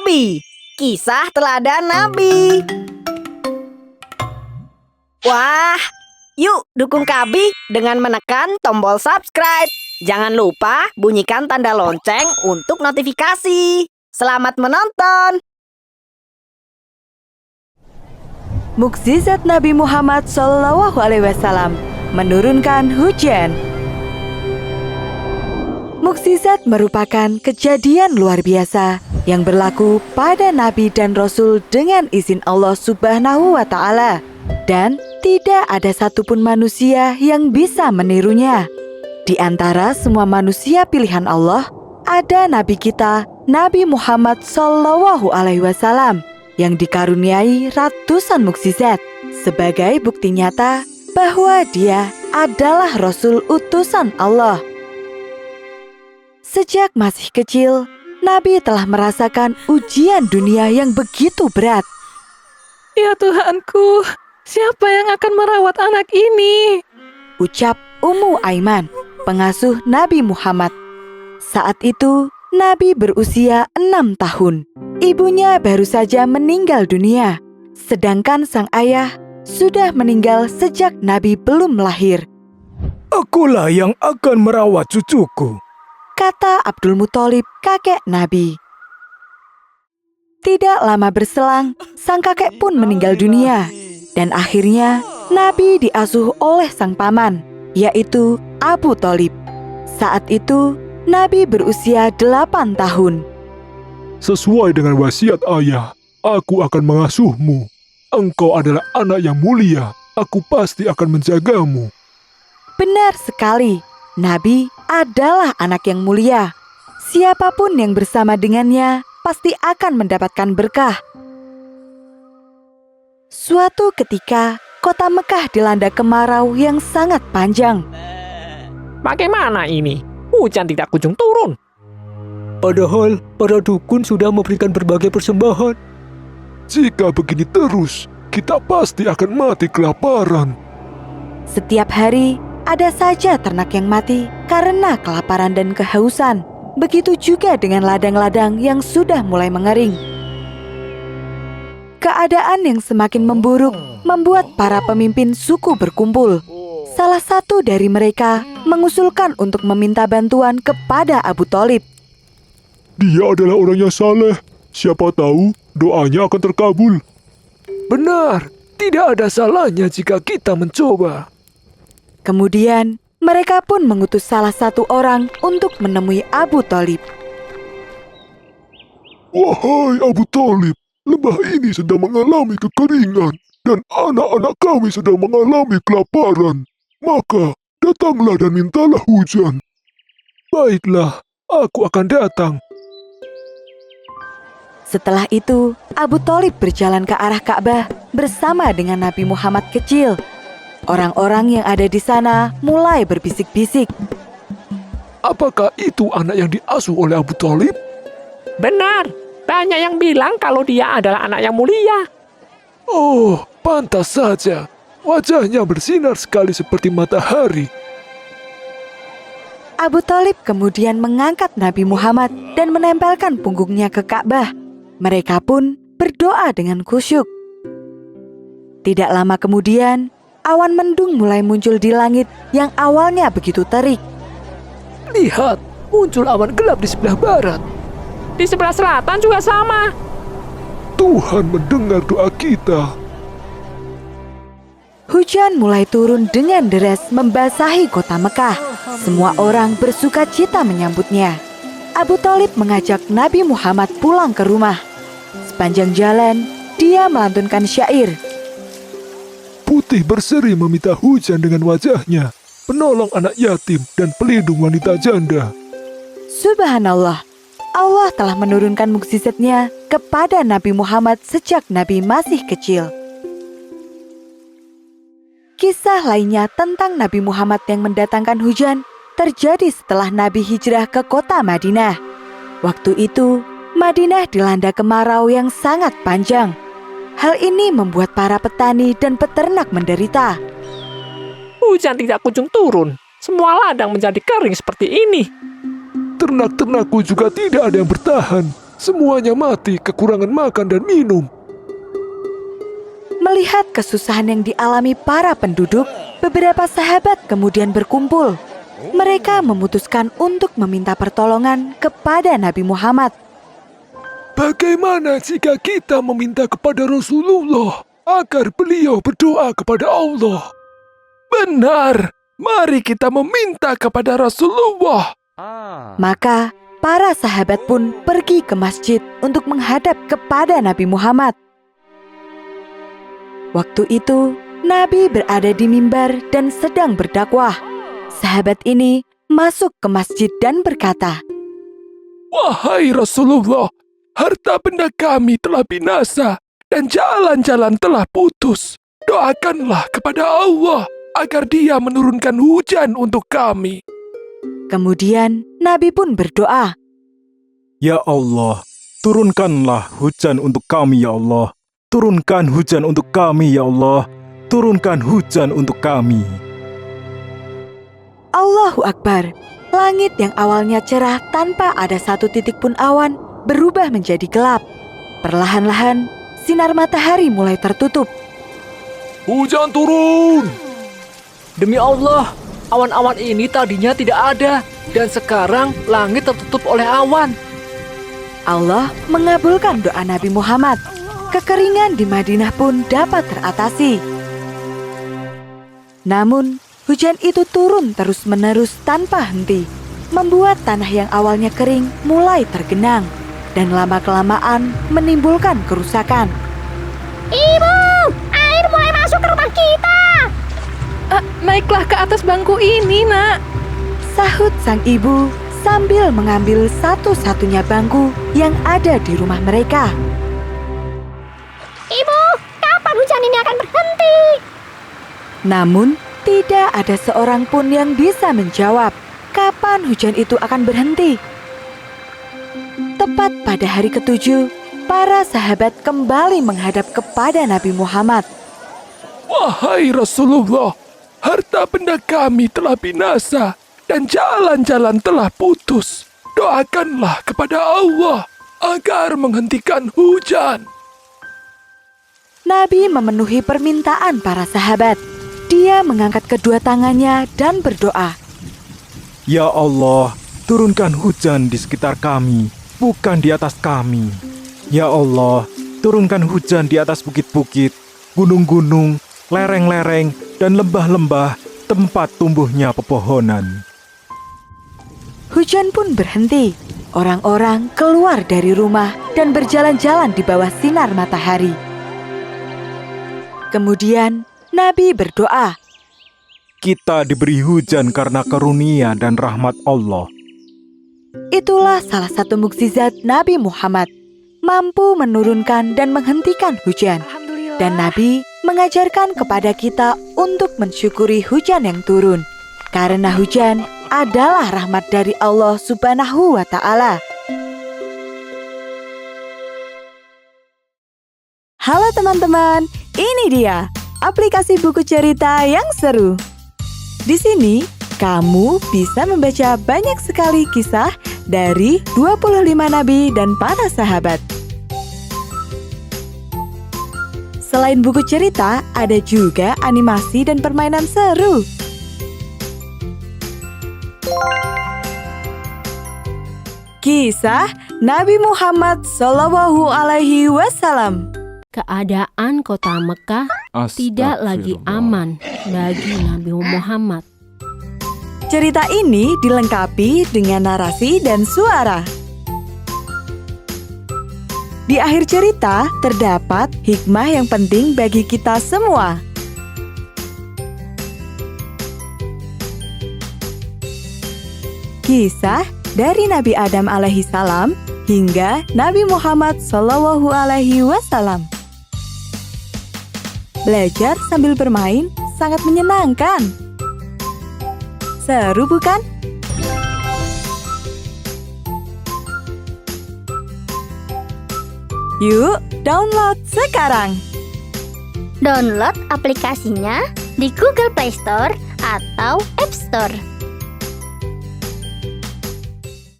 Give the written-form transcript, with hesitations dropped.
Nabi. Kisah teladan Nabi. Wah, yuk dukung Kabi dengan menekan tombol subscribe. Jangan lupa bunyikan tanda lonceng untuk notifikasi. Selamat menonton. Mukjizat Nabi Muhammad SAW menurunkan hujan. Mukjizat merupakan kejadian luar biasa yang berlaku pada Nabi dan Rasul dengan izin Allah Subhanahu wa Ta'ala, dan tidak ada satupun manusia yang bisa menirunya. Di antara semua manusia pilihan Allah, ada Nabi kita, Nabi Muhammad SAW, yang dikaruniai ratusan mukjizat sebagai bukti nyata bahwa dia adalah Rasul utusan Allah. Sejak masih kecil, Nabi telah merasakan ujian dunia yang begitu berat. Ya Tuhanku, siapa yang akan merawat anak ini? Ucap Ummu Aiman, pengasuh Nabi Muhammad. Saat itu, Nabi berusia 6 tahun. Ibunya baru saja meninggal dunia, sedangkan sang ayah sudah meninggal sejak Nabi belum lahir. Akulah yang akan merawat cucuku, kata Abdul Muthalib, kakek Nabi. Tidak lama berselang, sang kakek pun meninggal dunia. Dan akhirnya, Nabi diasuh oleh sang paman, yaitu Abu Thalib. Saat itu, Nabi berusia 8 tahun. Sesuai dengan wasiat ayah, aku akan mengasuhmu. Engkau adalah anak yang mulia, aku pasti akan menjagamu. Benar sekali, Nabi adalah anak yang mulia. Siapapun yang bersama dengannya pasti akan mendapatkan berkah. Suatu ketika, kota Mekah dilanda kemarau yang sangat panjang. Bagaimana ini? Hujan tidak kunjung turun. Padahal para dukun sudah memberikan berbagai persembahan. Jika begini terus, kita pasti akan mati kelaparan. Setiap hari, ada saja ternak yang mati karena kelaparan dan kehausan. Begitu juga dengan ladang-ladang yang sudah mulai mengering. Keadaan yang semakin memburuk membuat para pemimpin suku berkumpul. Salah satu dari mereka mengusulkan untuk meminta bantuan kepada Abu Thalib. Dia adalah orang yang saleh. Siapa tahu doanya akan terkabul. Benar, tidak ada salahnya jika kita mencoba. Kemudian, mereka pun mengutus salah satu orang untuk menemui Abu Thalib. Wahai Abu Thalib, lembah ini sedang mengalami kekeringan dan anak-anak kami sedang mengalami kelaparan. Maka, datanglah dan mintalah hujan. Baiklah, aku akan datang. Setelah itu, Abu Thalib berjalan ke arah Ka'bah bersama dengan Nabi Muhammad kecil. Orang-orang yang ada di sana mulai berbisik-bisik. Apakah itu anak yang diasuh oleh Abu Thalib? Benar, banyak yang bilang kalau dia adalah anak yang mulia. Oh, pantas saja. Wajahnya bersinar sekali seperti matahari. Abu Thalib kemudian mengangkat Nabi Muhammad dan menempelkan punggungnya ke Ka'bah. Mereka pun berdoa dengan khusyuk. Tidak lama kemudian, awan mendung mulai muncul di langit yang awalnya begitu terik. Lihat, muncul awan gelap di sebelah barat. Di sebelah selatan juga sama. Tuhan mendengar doa kita. Hujan mulai turun dengan deras membasahi kota Mekah. Semua orang bersuka cita menyambutnya. Abu Thalib mengajak Nabi Muhammad pulang ke rumah. Sepanjang jalan, dia melantunkan syair. Putih berseri meminta hujan dengan wajahnya, penolong anak yatim dan pelindung wanita janda. Subhanallah, Allah telah menurunkan mukjizatnya kepada Nabi Muhammad sejak Nabi masih kecil. Kisah lainnya tentang Nabi Muhammad yang mendatangkan hujan terjadi setelah Nabi hijrah ke kota Madinah. Waktu itu, Madinah dilanda kemarau yang sangat panjang. Hal ini membuat para petani dan peternak menderita. Hujan tidak kunjung turun. Semua ladang menjadi kering seperti ini. Ternak-ternakku juga tidak ada yang bertahan. Semuanya mati kekurangan makan dan minum. Melihat kesusahan yang dialami para penduduk, beberapa sahabat kemudian berkumpul. Mereka memutuskan untuk meminta pertolongan kepada Nabi Muhammad. Bagaimana jika kita meminta kepada Rasulullah agar beliau berdoa kepada Allah? Benar, mari kita meminta kepada Rasulullah. Maka para sahabat pun pergi ke masjid untuk menghadap kepada Nabi Muhammad. Waktu itu, Nabi berada di mimbar dan sedang berdakwah. Sahabat ini masuk ke masjid dan berkata, Wahai Rasulullah, harta benda kami telah binasa dan jalan-jalan telah putus. Doakanlah kepada Allah agar Dia menurunkan hujan untuk kami. Kemudian Nabi pun berdoa, Ya Allah, turunkanlah hujan untuk kami ya Allah. Turunkan hujan untuk kami ya Allah. Turunkan hujan untuk kami. Allahu Akbar. Langit yang awalnya cerah tanpa ada satu titik pun awan berubah menjadi gelap. Perlahan-lahan, sinar matahari mulai tertutup. Hujan turun! Demi Allah, awan-awan ini tadinya tidak ada, dan sekarang langit tertutup oleh awan. Allah mengabulkan doa Nabi Muhammad. Kekeringan di Madinah pun dapat teratasi. Namun, hujan itu turun terus-menerus tanpa henti, membuat tanah yang awalnya kering mulai tergenang, dan lama-kelamaan menimbulkan kerusakan. Ibu, air mulai masuk ke rumah kita. Naiklah ke atas bangku ini, Nak. Sahut sang ibu sambil mengambil satu-satunya bangku yang ada di rumah mereka. Ibu, kapan hujan ini akan berhenti? Namun, tidak ada seorang pun yang bisa menjawab kapan hujan itu akan berhenti. Tepat pada hari ke-7, para sahabat kembali menghadap kepada Nabi Muhammad. Wahai Rasulullah, harta benda kami telah binasa dan jalan-jalan telah putus. Doakanlah kepada Allah agar menghentikan hujan. Nabi memenuhi permintaan para sahabat. Dia mengangkat kedua tangannya dan berdoa. Ya Allah, turunkan hujan di sekitar kami, bukan di atas kami. Ya Allah, turunkan hujan di atas bukit-bukit, gunung-gunung, lereng-lereng, dan lembah-lembah tempat tumbuhnya pepohonan. Hujan pun berhenti. Orang-orang keluar dari rumah dan berjalan-jalan di bawah sinar matahari. Kemudian Nabi berdoa, Kita diberi hujan karena karunia dan rahmat Allah. itulah salah satu mukjizat Nabi Muhammad, mampu menurunkan dan menghentikan hujan. Dan Nabi mengajarkan kepada kita untuk mensyukuri hujan yang turun, karena hujan adalah rahmat dari Allah Subhanahu wa Ta'ala. Halo teman-teman, ini dia aplikasi buku cerita yang seru. Di sini, kamu bisa membaca banyak sekali kisah dari 25 nabi dan para sahabat. Selain buku cerita, ada juga animasi dan permainan seru. Kisah Nabi Muhammad SAW. Keadaan kota Mekah tidak lagi aman bagi Nabi Muhammad. Cerita ini dilengkapi dengan narasi dan suara. Di akhir cerita terdapat hikmah yang penting bagi kita semua. Kisah dari Nabi Adam alaihi salam hingga Nabi Muhammad sallallahu alaihi wasallam. Belajar sambil bermain sangat menyenangkan. Seru bukan? Yuk, download sekarang. Download aplikasinya di Google Play Store atau App Store.